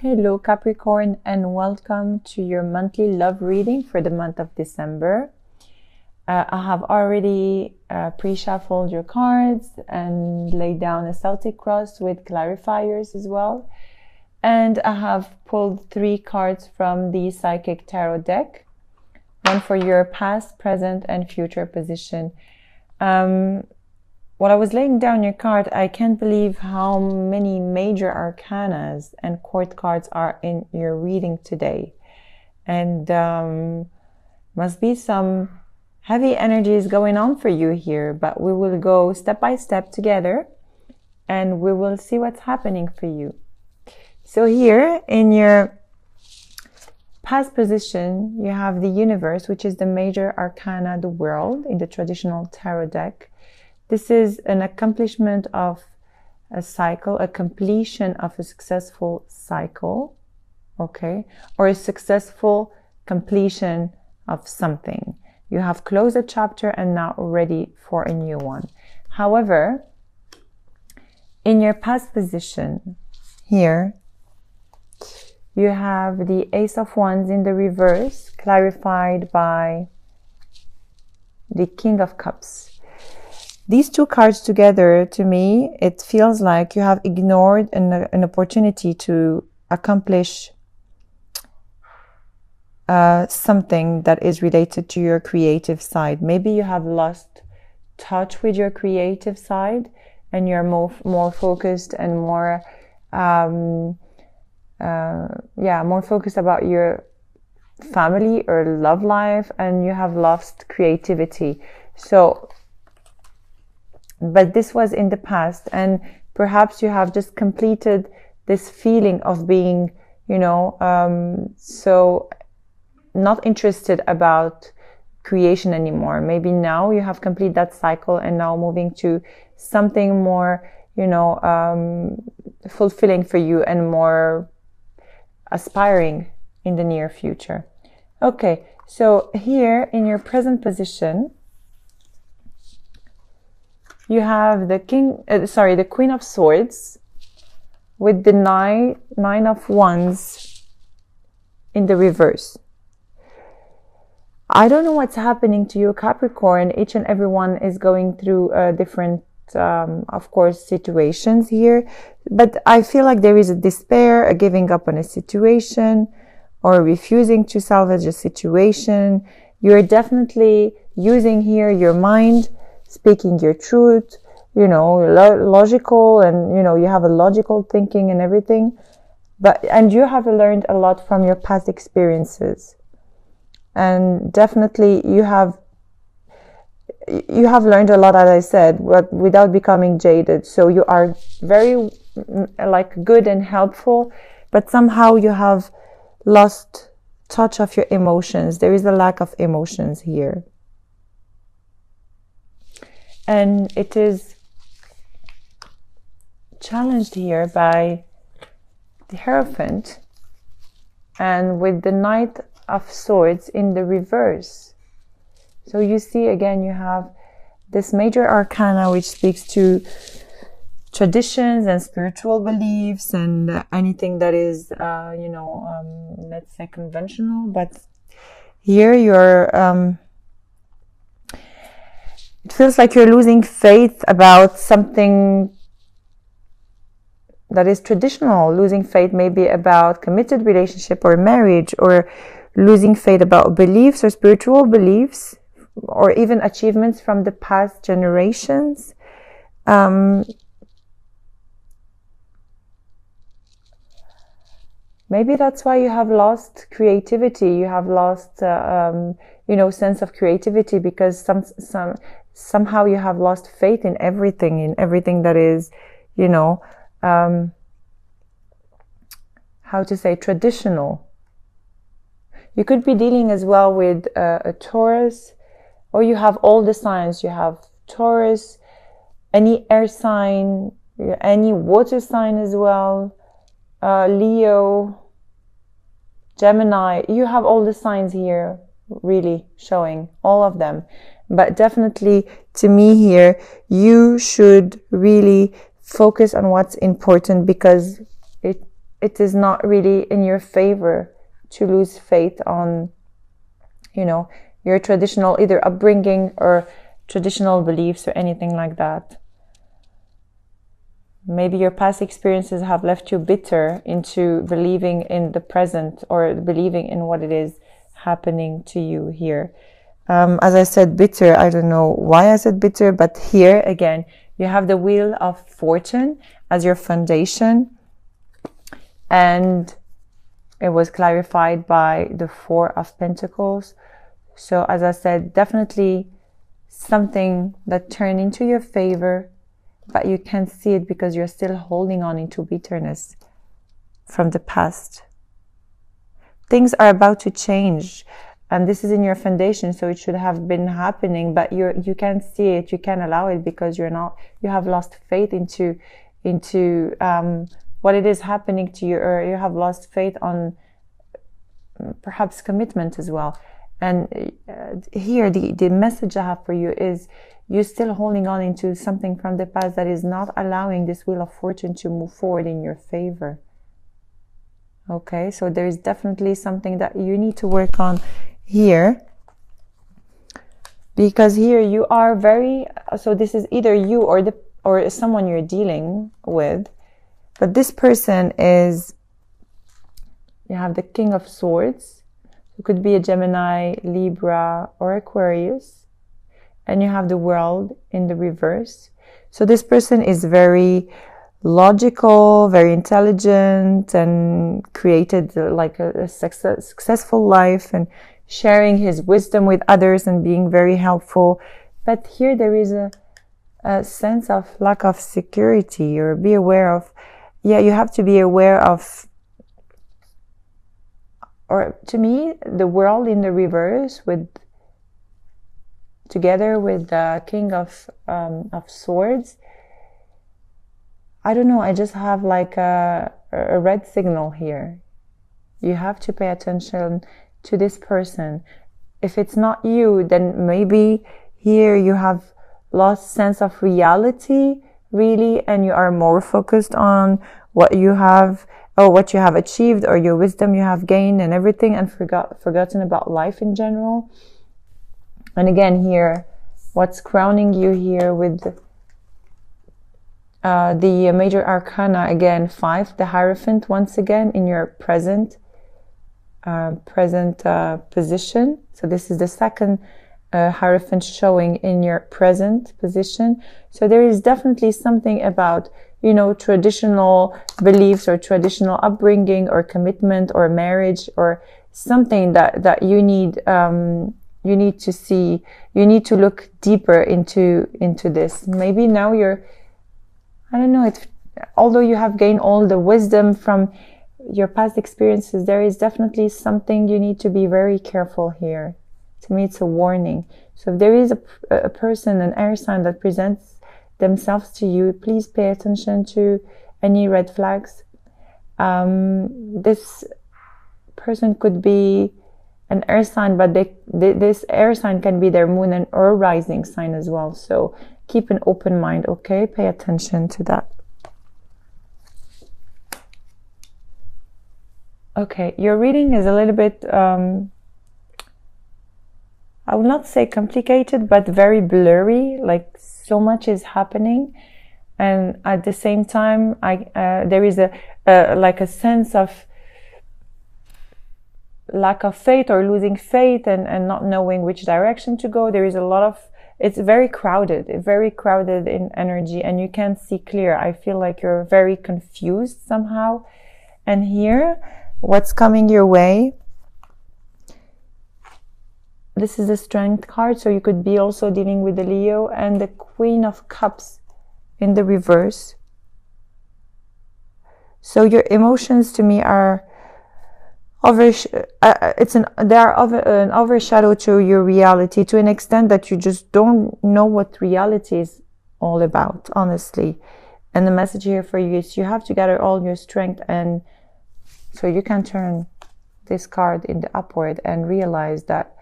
Hello Capricorn, and welcome to your monthly love reading for the month of December. I have already pre-shuffled your cards and laid down a Celtic cross with clarifiers as well. And I have pulled 3 cards from the Psychic Tarot deck, one for your past, present, and future position. While I was laying down your card, I can't believe how many major arcanas and court cards are in your reading today. And must be some heavy energies going on for you here, but we will go step by step together and we will see what's happening for you. So here in your past position, you have the universe, which is the major arcana, the world, in the traditional tarot deck. This is an accomplishment of a cycle, a completion of a successful cycle, okay? Or a successful completion of something. You have closed a chapter and now ready for a new one. However, in your past position here, you have the Ace of Wands in the reverse, clarified by the King of Cups. These 2 cards together, to me, it feels like you have ignored an opportunity to accomplish something that is related to your creative side. Maybe you have lost touch with your creative side and you're more focused and more focused about your family or love life, and you have lost creativity. But this was in the past, and perhaps you have just completed this feeling of being, so not interested about creation anymore. Maybe now you have completed that cycle and now moving to something more, fulfilling for you and more aspiring in the near future. Okay, so here in your present position, you have the Queen of Swords with the Nine of Wands in the reverse. I don't know what's happening to you, Capricorn. Each and everyone is going through different, of course, situations here. But I feel like there is a despair, a giving up on a situation, or refusing to salvage a situation. You're definitely using here your mind, speaking your truth, logical, and, you have a logical thinking and everything. And you have learned a lot from your past experiences. And definitely you have learned a lot, as I said, but without becoming jaded. So you are very good and helpful, but somehow you have lost touch of your emotions. There is a lack of emotions here. And it is challenged here by the Hierophant and with the Knight of Swords in the reverse. So you see, again, you have this major arcana which speaks to traditions and spiritual beliefs and anything that is, let's say conventional. But here you're... it feels like you're losing faith about something that is traditional, losing faith maybe about committed relationship or marriage, or losing faith about beliefs or spiritual beliefs, or even achievements from the past generations. Maybe that's why you have lost creativity. You have lost, sense of creativity, because somehow you have lost faith in everything that is, traditional. You could be dealing as well with a Taurus, or you have all the signs. You have Taurus, any air sign, any water sign as well, Leo, Gemini. You have all the signs here, really showing all of them. But definitely, to me here, you should really focus on what's important, because it is not really in your favor to lose faith on, you know, your traditional either upbringing or traditional beliefs or anything like that. Maybe your past experiences have left you bitter into believing in the present or believing in what it is happening to you here. As I said, bitter, I don't know why I said bitter, but here again, you have the Wheel of Fortune as your foundation. And it was clarified by the Four of Pentacles. So as I said, definitely something that turned into your favor, but you can't see it because you're still holding on into bitterness from the past. Things are about to change, and this is in your foundation, so it should have been happening, but you can't see it, you can't allow it because you have lost faith into what it is happening to you, or you have lost faith on perhaps commitment as well. And here the message I have for you is you're still holding on into something from the past that is not allowing this Wheel of Fortune to move forward in your favor. Okay, so there is definitely something that you need to work on here, because here you are very, so this is either you or someone you're dealing with, but this person is, you have the King of Swords. It could be a Gemini, Libra, or Aquarius. And you have the World in the reverse. So this person is very logical, very intelligent, and created like a successful life and sharing his wisdom with others and being very helpful. But here there is a sense of lack of security, or be aware of, you have to be aware of, or to me, the World in the reverse together with the King of Swords. I don't know, I just have like a red signal here. You have to pay attention to this person. If it's not you, then maybe here you have lost sense of reality, really, and you are more focused on what you have, or what you have achieved, or your wisdom you have gained and everything, and forgotten about life in general. And again here, what's crowning you here with the major arcana, again 5, the Hierophant, once again in your present position. So this is the second Hierophant showing in your present position. So there is definitely something about, you know, traditional beliefs or traditional upbringing or commitment or marriage or something that you need to see, you need to look deeper into this. Maybe now you're, I don't know, although you have gained all the wisdom from your past experiences, there is definitely something you need to be very careful here. To me, it's a warning. So if there is a person, an air sign that presents themselves to you, please pay attention to any red flags. This person could be an air sign, but this air sign can be their moon and or rising sign as well. So keep an open mind, okay? Pay attention to that. Okay, your reading is a little bit, I will not say complicated, but very blurry, like so much is happening. And at the same time, there is like a sense of lack of faith or losing faith and not knowing which direction to go. There is a lot of, it's very crowded in energy, and you can't see clear. I feel like you're very confused somehow. And here, what's coming your way? This is the Strength card, so you could be also dealing with the Leo, and the Queen of Cups in the reverse. So your emotions to me are they are an overshadow to your reality, to an extent that you just don't know what reality is all about, honestly. And the message here for you is you have to gather all your strength, and so you can turn this card in the upward and realize that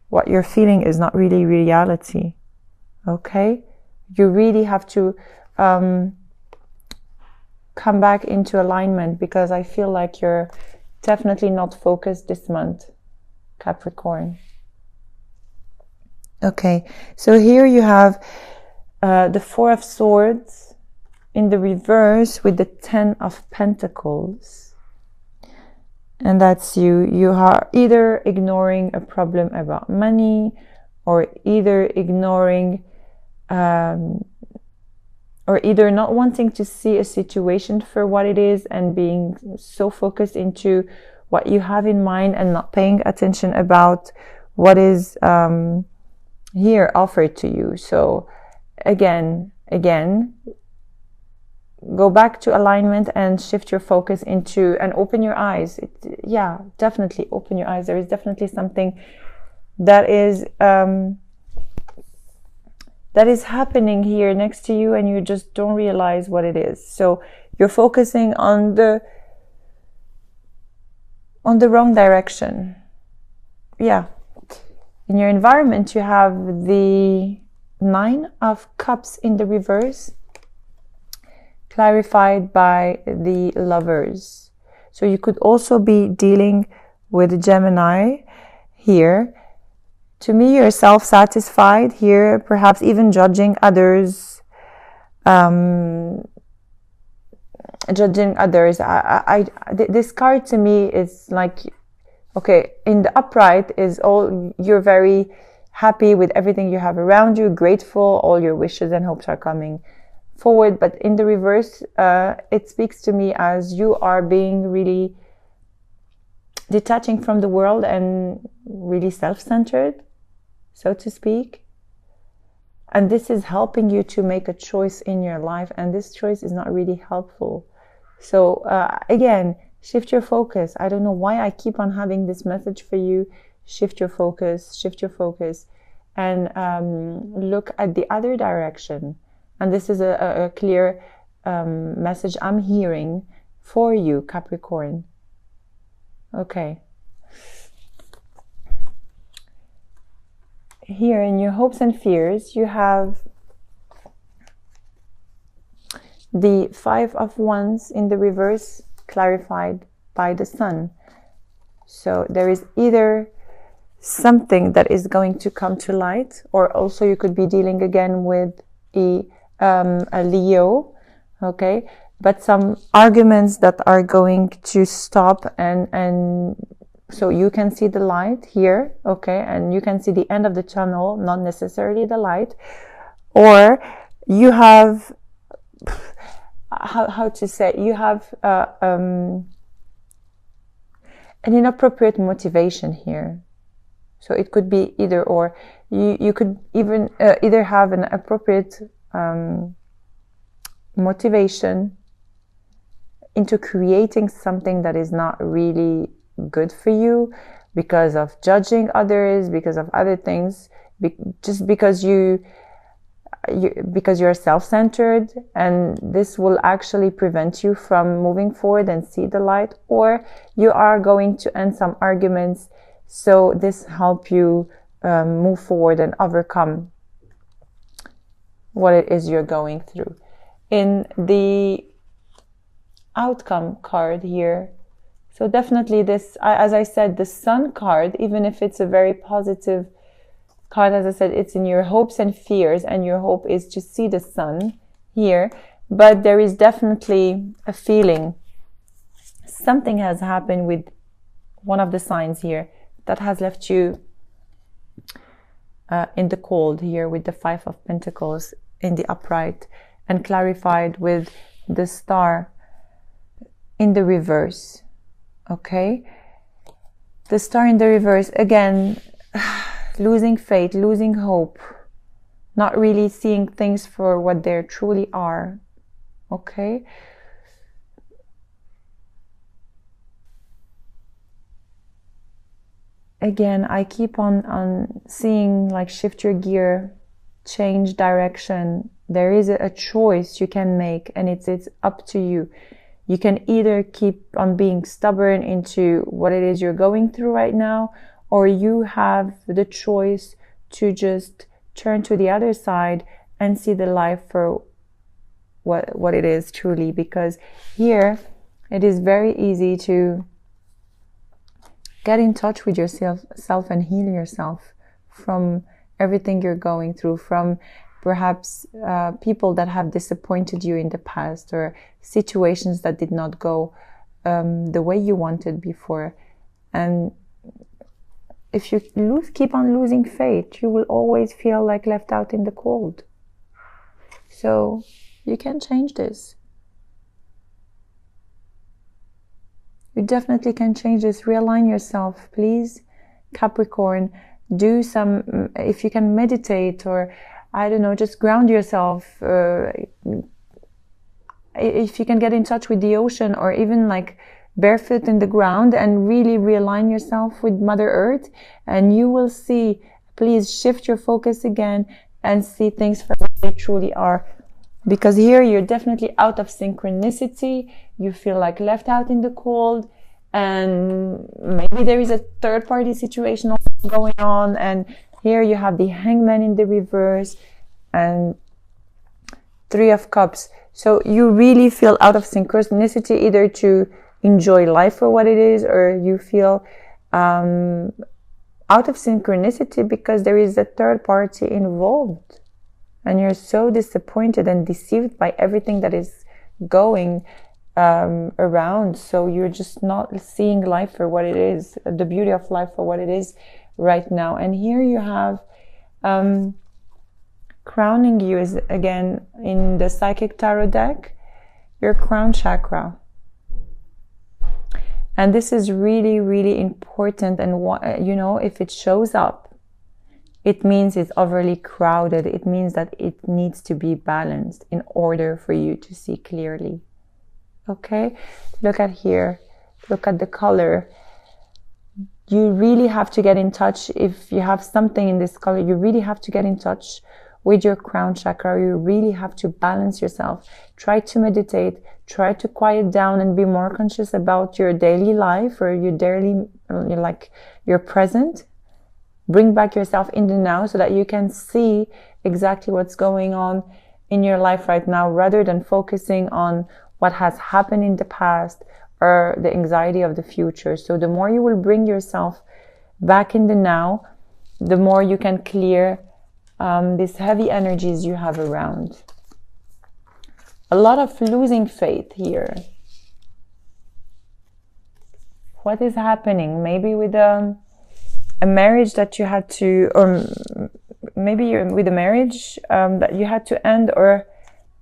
what you're feeling is not really reality. Okay? You really have to come back into alignment, because I feel like you're definitely not focused this month, Capricorn. Okay, so here you have the Four of Swords in the reverse with the Ten of Pentacles. And that's you are either ignoring a problem about money, or either ignoring or either not wanting to see a situation for what it is and being so focused into what you have in mind and not paying attention about what is here offered to you. So again, go back to alignment and shift your focus into, and open your eyes. Yeah, definitely open your eyes. There is definitely something that is happening here next to you, and you just don't realize what it is. So you're focusing on the wrong direction. Yeah. In your environment, you have the Nine of Cups in the reverse, clarified by the Lovers. So you could also be dealing with Gemini here. To me, you're self-satisfied here, perhaps even judging others. This card to me is like, okay, in the upright is all, you're very happy with everything you have around you, grateful, all your wishes and hopes are coming forward. But in the reverse, it speaks to me as you are being really detaching from the world and really self-centered, so to speak. And this is helping you to make a choice in your life, and this choice is not really helpful. So again, shift your focus. I don't know why I keep on having this message for you. Shift your focus, and look at the other direction. And this is a clear message I'm hearing for you, Capricorn. Okay. Here in your hopes and fears, you have the Five of Wands in the reverse, clarified by the Sun. So there is either something that is going to come to light, or also you could be dealing again with a Leo, okay? But some arguments that are going to stop, and so you can see the light here, okay? And you can see the end of the tunnel, not necessarily the light. Or you have, how to say, you have an inappropriate motivation here. So it could be either or. You could even either have an appropriate motivation into creating something that is not really good for you, because of judging others, because of other things, just because you're self-centered, and this will actually prevent you from moving forward and see the light. Or you are going to end some arguments, so this help you move forward and overcome what it is you're going through. In the outcome card here, so definitely this, as I said, the Sun card, even if it's a very positive card, as I said, it's in your hopes and fears, and your hope is to see the sun here. But there is definitely a feeling something has happened with one of the signs here that has left you in the cold here, with the Five of Pentacles in the upright and clarified with the Star in the reverse. Okay, the Star in the reverse, again, losing faith, losing hope, not really seeing things for what they truly are. Okay, again, I keep on seeing, like, shift your gear, change direction. There is a choice you can make, and it's up to you. You can either keep on being stubborn into what it is you're going through right now, or you have the choice to just turn to the other side and see the life for what it is truly, because here it is very easy to get in touch with yourself and heal yourself from everything you're going through, from perhaps people that have disappointed you in the past, or situations that did not go the way you wanted before. And if you keep on losing faith, you will always feel like left out in the cold. So you can change this. You definitely can change this. Realign yourself, please, Capricorn. Do some, if you can meditate, or I don't know, just ground yourself. If you can get in touch with the ocean, or even like barefoot in the ground, and really realign yourself with Mother Earth, and you will see, please shift your focus again and see things for what they truly are. Because here you're definitely out of synchronicity. You feel like left out in the cold, and maybe there is a third party situation also going on. And here you have the Hangman in the reverse and Three of Cups. So you really feel out of synchronicity, either to enjoy life for what it is, or you feel out of synchronicity because there is a third party involved. And you're so disappointed and deceived by everything that is going around. So you're just not seeing life for what it is, the beauty of life for what it is right now. And here you have crowning you is, again, in the Psychic Tarot deck, your crown chakra. And this is really, really important. And you know, if it shows up, it means it's overly crowded. It means that it needs to be balanced in order for you to see clearly. Okay? Look at here. Look at the color. You really have to get in touch. If you have something in this color, you really have to get in touch with your crown chakra. You really have to balance yourself. Try to meditate. Try to quiet down and be more conscious about your daily life, or your daily, like your present. Bring back yourself in the now so that you can see exactly what's going on in your life right now, rather than focusing on what has happened in the past or the anxiety of the future. So the more you will bring yourself back in the now, the more you can clear these heavy energies you have around. A lot of losing faith here. What is happening? Maybe with a marriage that you had to, or maybe you're with a marriage that you had to end, or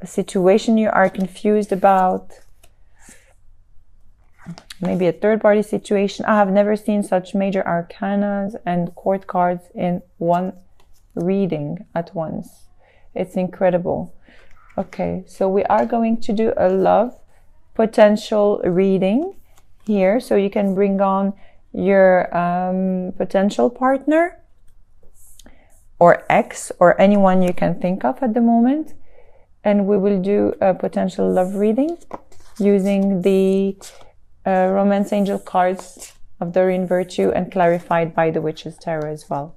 a situation you are confused about. Maybe a third party situation. I have never seen such major arcanas and court cards in one reading at once. It's incredible. Okay, so we are going to do a love potential reading here, so you can bring on your potential partner or ex, or anyone you can think of at the moment. And we will do a potential love reading using the Romance Angel cards of Doreen Virtue, and clarified by the Witch's Tarot as well.